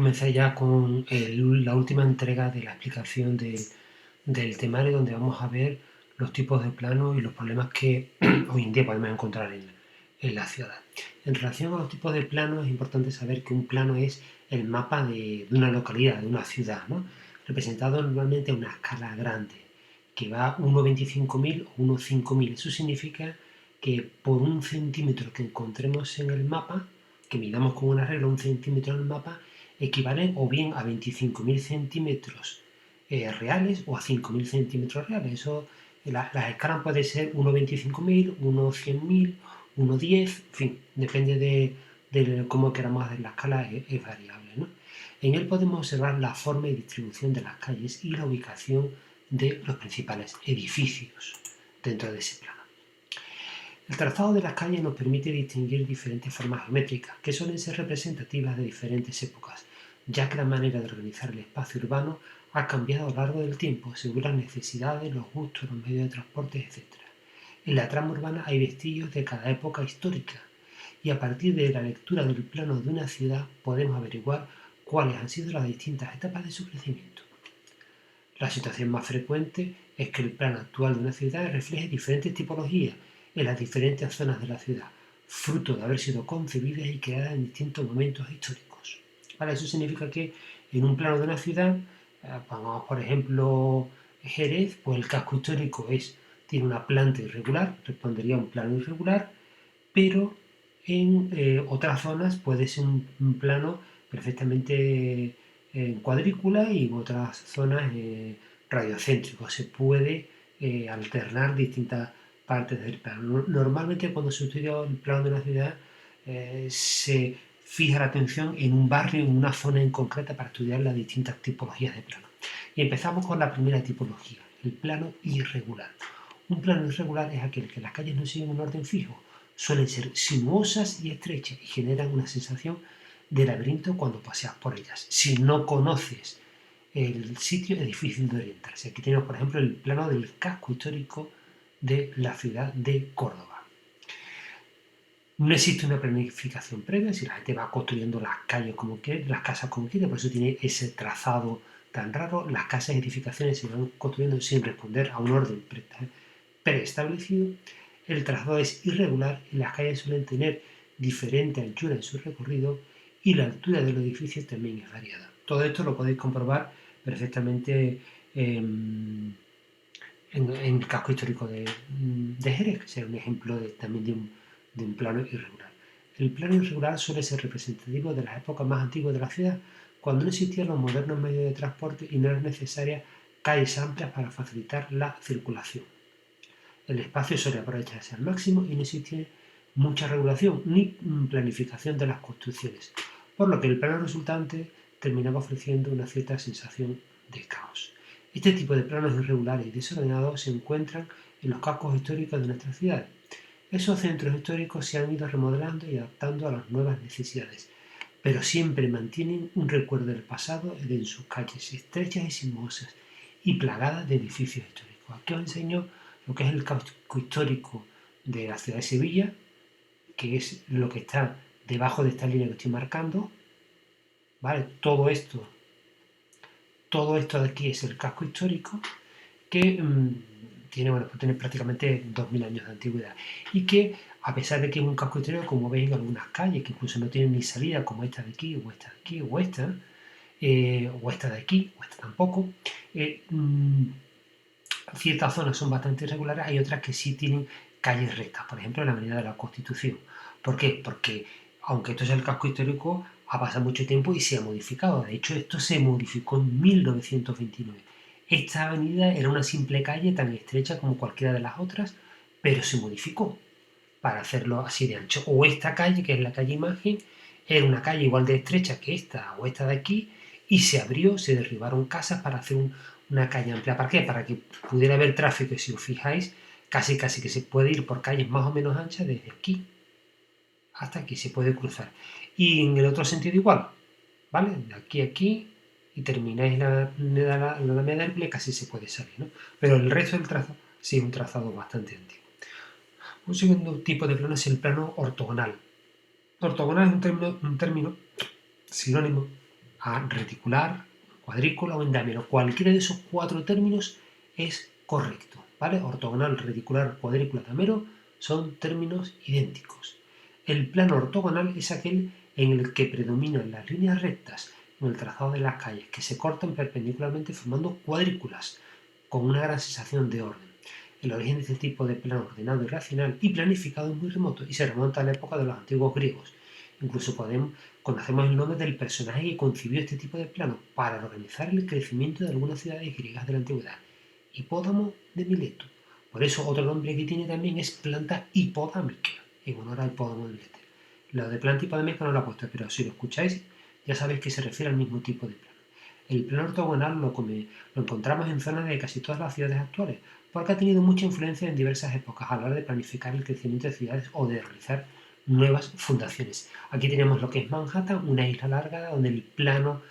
comenzar ya con la última entrega de la explicación del temario, donde vamos a ver los tipos de planos y los problemas que hoy en día podemos encontrar en la ciudad. En relación a los tipos de planos, es importante saber que un plano es el mapa de una localidad, de una ciudad, ¿no? Representado normalmente a una escala grande, que va 1,25.000 o 1,5.000. Eso significa que por un centímetro que encontremos en el mapa, que midamos con una regla un centímetro en el mapa, equivalen o bien a 25.000 centímetros reales o a 5.000 centímetros reales. Eso, las escalas pueden ser 1,25.000, 1,100.000, 1,10, en fin, depende de cómo queramos hacer la escala, es variable, ¿no? En él podemos observar la forma y distribución de las calles y la ubicación de los principales edificios dentro de ese plano. El trazado de las calles nos permite distinguir diferentes formas geométricas que suelen ser representativas de diferentes épocas, ya que la manera de organizar el espacio urbano ha cambiado a lo largo del tiempo según las necesidades, los gustos, los medios de transporte, etc. En la trama urbana hay vestigios de cada época histórica y a partir de la lectura del plano de una ciudad podemos averiguar cuáles han sido las distintas etapas de su crecimiento. La situación más frecuente es que el plano actual de una ciudad refleje diferentes tipologías en las diferentes zonas de la ciudad, fruto de haber sido concebidas y creadas en distintos momentos históricos. ¿Vale? Eso significa que en un plano de una ciudad, pongamos por ejemplo Jerez, pues el casco histórico tiene una planta irregular, respondería a un plano irregular, pero en otras zonas puede ser un plano perfectamente en cuadrícula y en otras zonas radiocéntrico. Se puede alternar distintas partes del plano. Normalmente cuando se estudia el plano de una ciudad se fija la atención en un barrio, en una zona en concreta para estudiar las distintas tipologías de plano. Y empezamos con la primera tipología, el plano irregular. Un plano irregular es aquel que las calles no siguen un orden fijo, suelen ser sinuosas y estrechas y generan una sensación de laberinto cuando paseas por ellas. Si no conoces el sitio es difícil de orientarse. Aquí tenemos, por ejemplo, el plano del casco histórico de la ciudad de Córdoba. No existe una planificación previa, si la gente va construyendo las calles como quiere, las casas como quiere, por eso tiene ese trazado tan raro. Las casas y edificaciones se van construyendo sin responder a un orden preestablecido. El trazado es irregular y las calles suelen tener diferente anchura en su recorrido y la altura de los edificios también es variada. Todo esto lo podéis comprobar perfectamente en el casco histórico de Jerez, que será un ejemplo también de un plano irregular. El plano irregular suele ser representativo de las épocas más antiguas de la ciudad, cuando no existían los modernos medios de transporte y no eran necesarias calles amplias para facilitar la circulación. El espacio suele aprovecharse al máximo y no existe mucha regulación ni planificación de las construcciones, por lo que el plano resultante terminaba ofreciendo una cierta sensación de caos. Este tipo de planos irregulares y desordenados se encuentran en los cascos históricos de nuestras ciudades. Esos centros históricos se han ido remodelando y adaptando a las nuevas necesidades, pero siempre mantienen un recuerdo del pasado en sus calles estrechas y sinuosas y plagadas de edificios históricos. Aquí os enseño lo que es el casco histórico de la ciudad de Sevilla, que es lo que está debajo de esta línea que estoy marcando, ¿vale? Todo esto de aquí es el casco histórico que puede tener prácticamente 2.000 años de antigüedad y que, a pesar de que es un casco histórico, como veis en algunas calles, que incluso no tienen ni salida, como esta de aquí, o esta de aquí, o esta de aquí, o esta tampoco, ciertas zonas son bastante irregulares, hay otras que sí tienen calles rectas, por ejemplo en la Avenida de la Constitución. ¿Por qué? Porque aunque esto es el casco histórico, ha pasado mucho tiempo y se ha modificado. De hecho, esto se modificó en 1929. Esta avenida era una simple calle tan estrecha como cualquiera de las otras, pero se modificó para hacerlo así de ancho. O esta calle, que es la calle Imagen, era una calle igual de estrecha que esta o esta de aquí, y se abrió, se derribaron casas para hacer una calle amplia. ¿Para qué? Para que pudiera haber tráfico, y si os fijáis, casi que se puede ir por calles más o menos anchas desde aquí hasta aquí, se puede cruzar. Y en el otro sentido igual, ¿vale? De aquí a aquí, y termináis la Alameda del Ple, casi se puede salir, ¿no? Pero el resto del trazado sí es un trazado bastante antiguo. Un segundo tipo de plano es el plano ortogonal. Ortogonal es un término sinónimo a reticular, cuadrícula o endamero. Cualquiera de esos 4 términos es correcto, ¿vale? Ortogonal, reticular, cuadrícula, damero son términos idénticos. El plano ortogonal es aquel en el que predominan las líneas rectas en el trazado de las calles, que se cortan perpendicularmente formando cuadrículas, con una gran sensación de orden. El origen de este tipo de plano ordenado y racional y planificado es muy remoto y se remonta a la época de los antiguos griegos. Incluso conocemos el nombre del personaje que concibió este tipo de plano para organizar el crecimiento de algunas ciudades griegas de la antigüedad, Hipódamo de Mileto. Por eso otro nombre que tiene también es planta hipodámica, en honor a Hipódamo de Mileto. Lo de planta hipodámica no lo he puesto, pero si lo escucháis ya sabéis que se refiere al mismo tipo de plano. El plano ortogonal lo encontramos en zonas de casi todas las ciudades actuales, porque ha tenido mucha influencia en diversas épocas a la hora de planificar el crecimiento de ciudades o de realizar nuevas fundaciones. Aquí tenemos lo que es Manhattan, una isla alargada donde el plano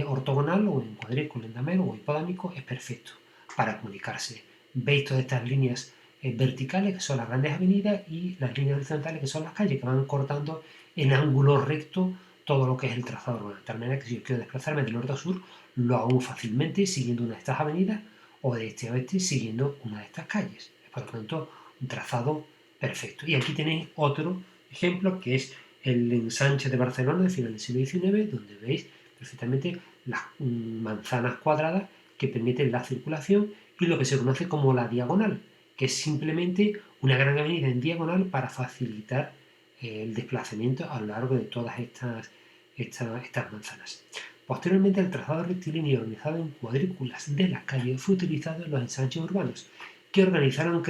ortogonal o en cuadrícula, en damero o hipodámico es perfecto para comunicarse. Veis todas estas líneas verticales que son las grandes avenidas y las líneas horizontales que son las calles que van cortando en ángulo recto todo lo que es el trazado urbano. De tal manera que si yo quiero desplazarme de norte a sur, lo hago fácilmente siguiendo una de estas avenidas o de este a oeste siguiendo una de estas calles. Por lo tanto, un trazado perfecto. Y aquí tenéis otro ejemplo que es el ensanche de Barcelona de final del siglo XIX, donde veis perfectamente las manzanas cuadradas que permiten la circulación y lo que se conoce como la diagonal, que es simplemente una gran avenida en diagonal para facilitar el desplazamiento a lo largo de todas estas manzanas. Posteriormente, el trazado rectilíneo organizado en cuadrículas de las calles fue utilizado en los ensanches urbanos, que organizaron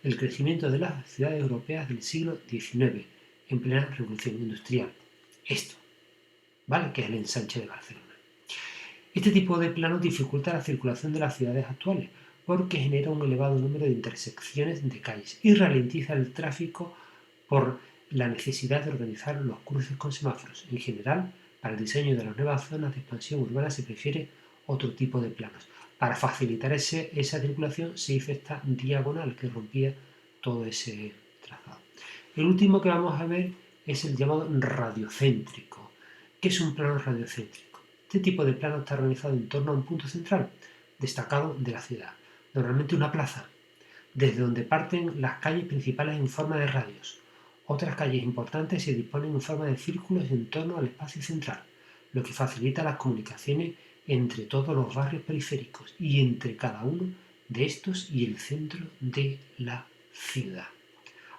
el crecimiento de las ciudades europeas del siglo XIX, en plena revolución industrial. Esto, ¿vale? Que es el ensanche de Barcelona. Este tipo de plano dificulta la circulación de las ciudades actuales, porque genera un elevado número de intersecciones de calles y ralentiza el tráfico por la necesidad de organizar los cruces con semáforos. En general, para el diseño de las nuevas zonas de expansión urbana se prefiere otro tipo de planos. Para facilitar esa circulación se hizo esta diagonal que rompía todo ese trazado. El último que vamos a ver es el llamado radiocéntrico. ¿Qué es un plano radiocéntrico? Este tipo de plano está organizado en torno a un punto central, destacado de la ciudad, normalmente una plaza, desde donde parten las calles principales en forma de radios. Otras calles importantes se disponen en forma de círculos en torno al espacio central, lo que facilita las comunicaciones entre todos los barrios periféricos y entre cada uno de estos y el centro de la ciudad.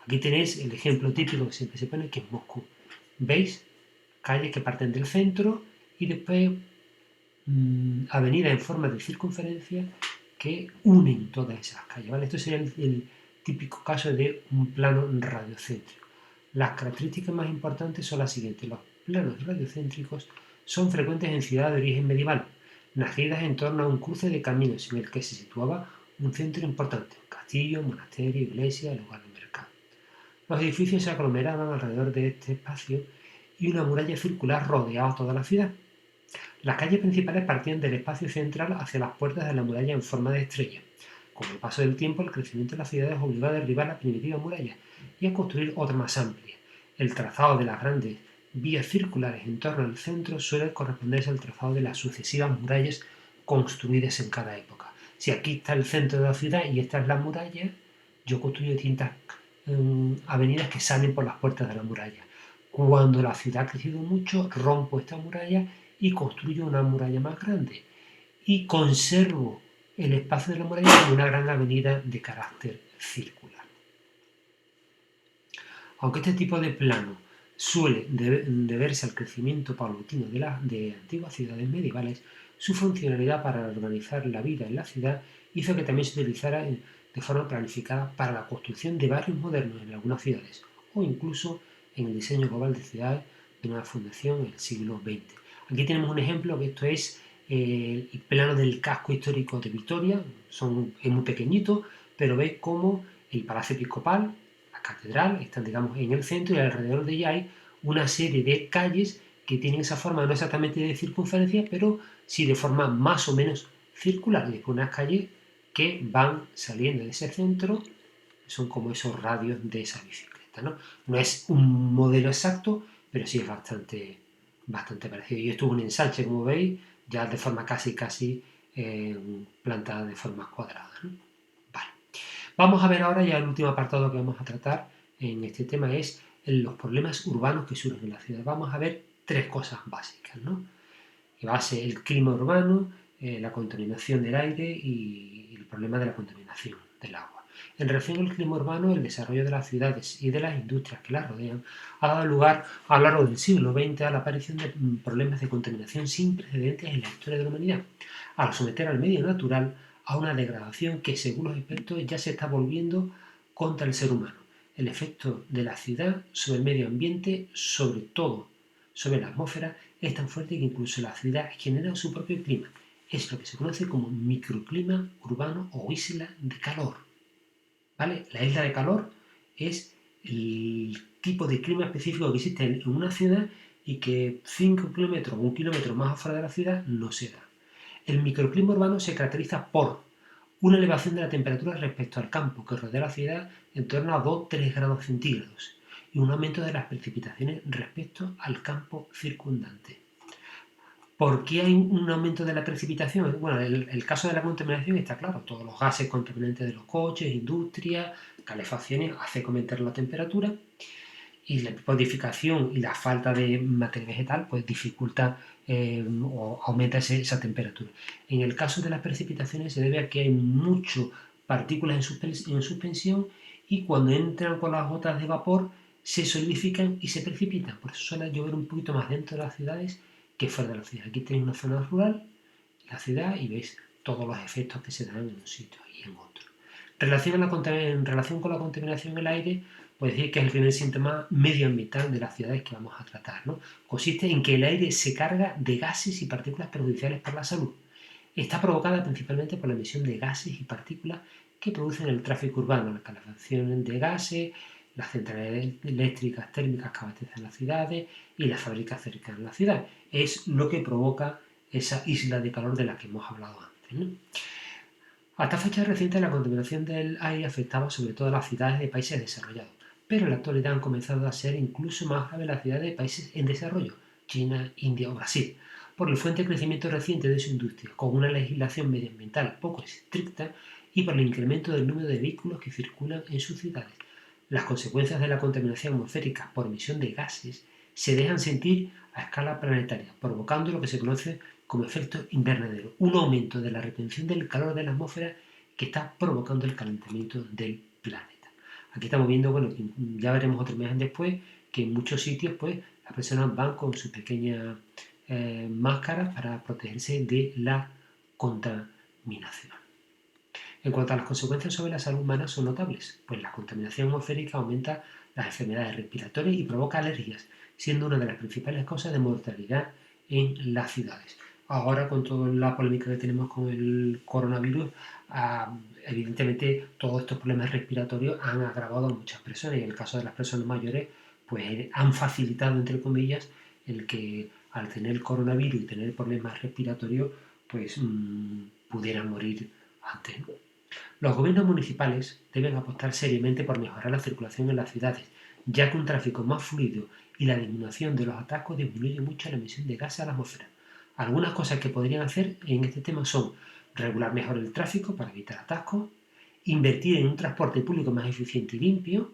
Aquí tenéis el ejemplo típico que siempre se pone, que es Moscú. ¿Veis? Calles que parten del centro y después avenidas en forma de circunferencia que unen todas esas calles. ¿Vale? Esto sería el típico caso de un plano radiocéntrico. Las características más importantes son las siguientes. Los planos radiocéntricos son frecuentes en ciudades de origen medieval, nacidas en torno a un cruce de caminos en el que se situaba un centro importante, un castillo, monasterio, iglesia, lugar de mercado. Los edificios se aglomeraban alrededor de este espacio y una muralla circular rodeaba toda la ciudad. Las calles principales partían del espacio central hacia las puertas de la muralla en forma de estrella. Con el paso del tiempo, el crecimiento de las ciudades obligó a derribar la primitiva muralla y a construir otra más amplia. El trazado de las grandes vías circulares en torno al centro suele corresponderse al trazado de las sucesivas murallas construidas en cada época. Si aquí está el centro de la ciudad y esta es la muralla, yo construyo distintas avenidas que salen por las puertas de la muralla. Cuando la ciudad ha crecido mucho, rompo esta muralla y construyo una muralla más grande y conservo el espacio de la muralla como una gran avenida de carácter circular. Aunque este tipo de plano suele deberse al crecimiento paulatino de antiguas ciudades medievales, su funcionalidad para organizar la vida en la ciudad hizo que también se utilizara de forma planificada para la construcción de barrios modernos en algunas ciudades o incluso en el diseño global de ciudades de una fundación en el siglo XX. Aquí tenemos un ejemplo que esto es el plano del casco histórico de Victoria, es muy pequeñito, pero veis cómo el Palacio Episcopal, la catedral, están digamos en el centro y alrededor de ella hay una serie de calles que tienen esa forma no exactamente de circunferencia, pero sí de forma más o menos circular. Y después unas calles que van saliendo de ese centro, son como esos radios de esa bicicleta, ¿no? No es un modelo exacto, pero sí es bastante bastante parecido. Y esto es un ensanche, como veis, ya de forma casi plantada de forma cuadrada, ¿no? Vale. Vamos a ver ahora ya el último apartado que vamos a tratar en este tema es los problemas urbanos que surgen en la ciudad. Vamos a ver tres cosas básicas, ¿no? Que va a ser el clima urbano, la contaminación del aire y el problema de la contaminación del agua. En relación al clima urbano, el desarrollo de las ciudades y de las industrias que las rodean ha dado lugar a lo largo del siglo XX a la aparición de problemas de contaminación sin precedentes en la historia de la humanidad, al someter al medio natural a una degradación que, según los expertos, ya se está volviendo contra el ser humano. El efecto de la ciudad sobre el medio ambiente, sobre todo sobre la atmósfera, es tan fuerte que incluso la ciudad genera su propio clima. Es lo que se conoce como microclima urbano o isla de calor. ¿Vale? La isla de calor es el tipo de clima específico que existe en una ciudad y que 5 kilómetros o 1 kilómetro más afuera de la ciudad no se da. El microclima urbano se caracteriza por una elevación de la temperatura respecto al campo que rodea la ciudad en torno a 2-3 grados centígrados y un aumento de las precipitaciones respecto al campo circundante. ¿Por qué hay un aumento de la precipitación? Bueno, el caso de la contaminación está claro. Todos los gases contaminantes de los coches, industria, calefacciones, hace aumentar la temperatura y la podificación y la falta de materia vegetal pues dificulta o aumenta esa temperatura. En el caso de las precipitaciones se debe a que hay muchas partículas en suspensión y cuando entran con las gotas de vapor se solidifican y se precipitan. Por eso suele llover un poquito más dentro de las ciudades que fuera de la ciudad. Aquí tenéis una zona rural, la ciudad, y veis todos los efectos que se dan en un sitio y en otro. En relación con la contaminación del aire, pues decir que es el primer síntoma medioambiental de las ciudades que vamos a tratar, ¿no? Consiste en que el aire se carga de gases y partículas perjudiciales para la salud. Está provocada principalmente por la emisión de gases y partículas que producen el tráfico urbano, la calefacción de gases, las centrales eléctricas térmicas que abastecen las ciudades y las fábricas cercanas a la ciudad. Es lo que provoca esa isla de calor de la que hemos hablado antes, ¿no? Hasta fechas recientes la contaminación del aire afectaba sobre todo a las ciudades de países desarrollados, pero en la actualidad han comenzado a ser incluso más graves las ciudades de países en desarrollo, China, India o Brasil, por el fuerte crecimiento reciente de su industria, con una legislación medioambiental poco estricta y por el incremento del número de vehículos que circulan en sus ciudades. Las consecuencias de la contaminación atmosférica por emisión de gases se dejan sentir a escala planetaria, provocando lo que se conoce como efecto invernadero, un aumento de la retención del calor de la atmósfera que está provocando el calentamiento del planeta. Aquí estamos viendo, bueno, ya veremos otra imagen después, que en muchos sitios pues las personas van con su pequeña máscara para protegerse de la contaminación. En cuanto a las consecuencias sobre la salud humana son notables, pues la contaminación atmosférica aumenta las enfermedades respiratorias y provoca alergias, siendo una de las principales causas de mortalidad en las ciudades. Ahora, con toda la polémica que tenemos con el coronavirus, evidentemente todos estos problemas respiratorios han agravado a muchas personas y en el caso de las personas mayores, pues han facilitado, entre comillas, el que al tener el coronavirus y tener problemas respiratorios, pues pudieran morir antes, ¿no? Los gobiernos municipales deben apostar seriamente por mejorar la circulación en las ciudades, ya que un tráfico más fluido y la disminución de los atascos disminuye mucho la emisión de gases a la atmósfera. Algunas cosas que podrían hacer en este tema son regular mejor el tráfico para evitar atascos, invertir en un transporte público más eficiente y limpio,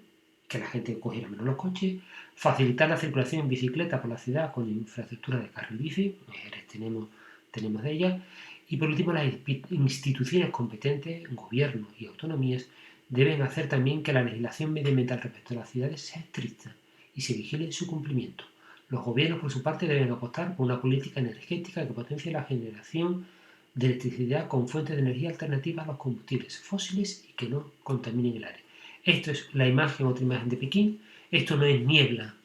que la gente cogiera menos los coches, facilitar la circulación en bicicleta por la ciudad con infraestructura de carril bici, mujeres tenemos de ellas, y por último, las instituciones competentes, gobiernos y autonomías, deben hacer también que la legislación medioambiental respecto a las ciudades sea estricta y se vigile su cumplimiento. Los gobiernos, por su parte, deben apostar por una política energética que potencie la generación de electricidad con fuentes de energía alternativas a los combustibles fósiles y que no contaminen el aire. Esto es la imagen, otra imagen de Pekín. Esto no es niebla,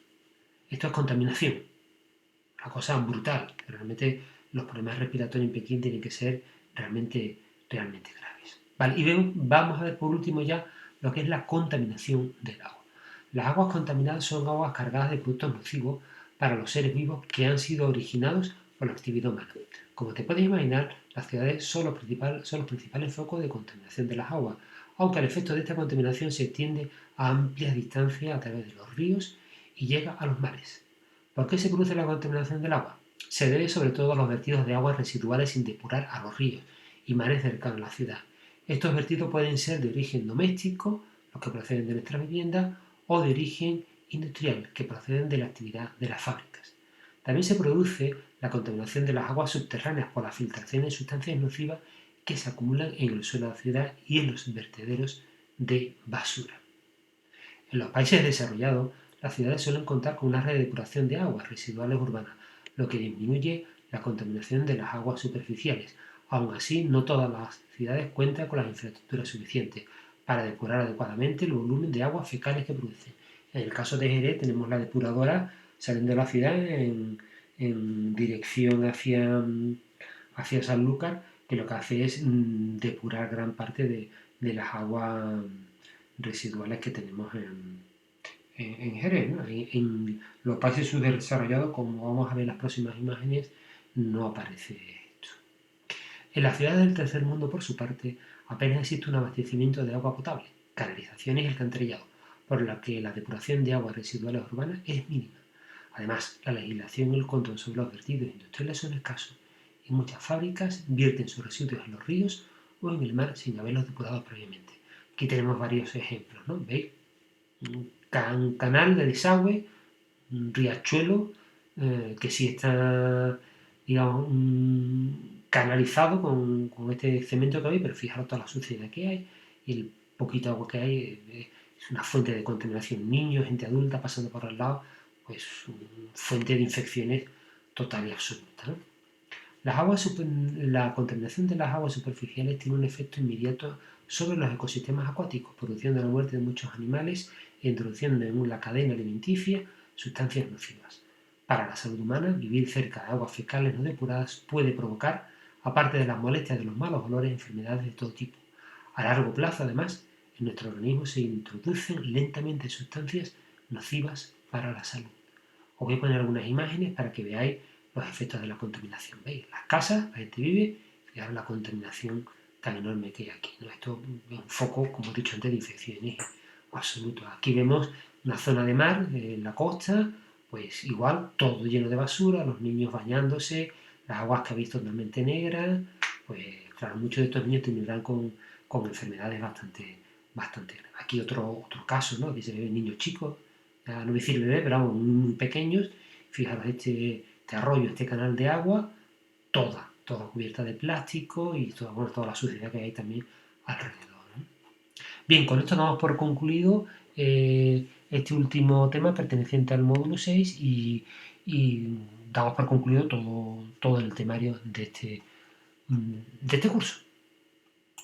esto es contaminación. Una cosa brutal. Realmente los problemas respiratorios en Pekín tienen que ser realmente graves. Vale, y vamos a ver por último ya lo que es la contaminación del agua. Las aguas contaminadas son aguas cargadas de productos nocivos para los seres vivos que han sido originados por la actividad humana. Como te puedes imaginar, las ciudades son los principales focos de contaminación de las aguas, aunque el efecto de esta contaminación se extiende a amplias distancias a través de los ríos y llega a los mares. ¿Por qué se produce la contaminación del agua? Se debe sobre todo a los vertidos de aguas residuales sin depurar a los ríos y mares cercanos a la ciudad. Estos vertidos pueden ser de origen doméstico, los que proceden de nuestras viviendas, o de origen industrial, que proceden de la actividad de las fábricas. También se produce la contaminación de las aguas subterráneas por la filtración de sustancias nocivas que se acumulan en el suelo de la ciudad y en los vertederos de basura. En los países desarrollados, las ciudades suelen contar con una red de depuración de aguas residuales urbanas, lo que disminuye la contaminación de las aguas superficiales. Aun así, no todas las ciudades cuentan con las infraestructuras suficientes para depurar adecuadamente el volumen de aguas fecales que producen. En el caso de Jerez tenemos la depuradora saliendo de la ciudad en dirección hacia Sanlúcar, que lo que hace es depurar gran parte de las aguas residuales que tenemos en Jerez, ¿no? En los países subdesarrollados, como vamos a ver en las próximas imágenes, no aparece esto. En las ciudades del tercer mundo, por su parte, apenas existe un abastecimiento de agua potable, canalizaciones y alcantarillado, por lo que la depuración de aguas residuales urbanas es mínima. Además, la legislación y el control sobre los vertidos industriales son escasos y muchas fábricas vierten sus residuos en los ríos o en el mar sin haberlos depurado previamente. Aquí tenemos varios ejemplos, ¿no? ¿Veis? Un canal de desagüe, un riachuelo, que sí está, digamos, canalizado con este cemento que hay, pero fijaros toda la suciedad que hay y el poquito agua que hay es una fuente de contaminación. Niños, gente adulta pasando por al lado, pues fuente de infecciones total y absoluta, ¿no? La contaminación de las aguas superficiales tiene un efecto inmediato sobre los ecosistemas acuáticos, produciendo la muerte de muchos animales e introduciendo en la cadena alimenticia sustancias nocivas. Para la salud humana, vivir cerca de aguas fecales no depuradas puede provocar, aparte de las molestias de los malos olores, enfermedades de todo tipo. A largo plazo, además, en nuestro organismo se introducen lentamente sustancias nocivas para la salud. Os voy a poner algunas imágenes para que veáis los efectos de la contaminación. ¿Veis? Las casas, la gente vive, fijaros la contaminación tan enorme que hay aquí, ¿no? Esto es un foco, como he dicho antes, de infecciones absoluto. Aquí vemos una zona de mar en la costa, pues igual, todo lleno de basura, los niños bañándose, las aguas que habéis totalmente negras, pues claro, muchos de estos niños tendrán con enfermedades bastante graves. Aquí otro caso, ¿no? Que se ven niños chicos, no voy a decir bebé, pero vamos, muy pequeños. Fijaros este arroyo, este canal de agua, toda cubierta de plástico y toda la suciedad que hay también alrededor, ¿no? Bien, con esto damos por concluido este último tema perteneciente al módulo 6 y damos por concluido todo el temario de este curso.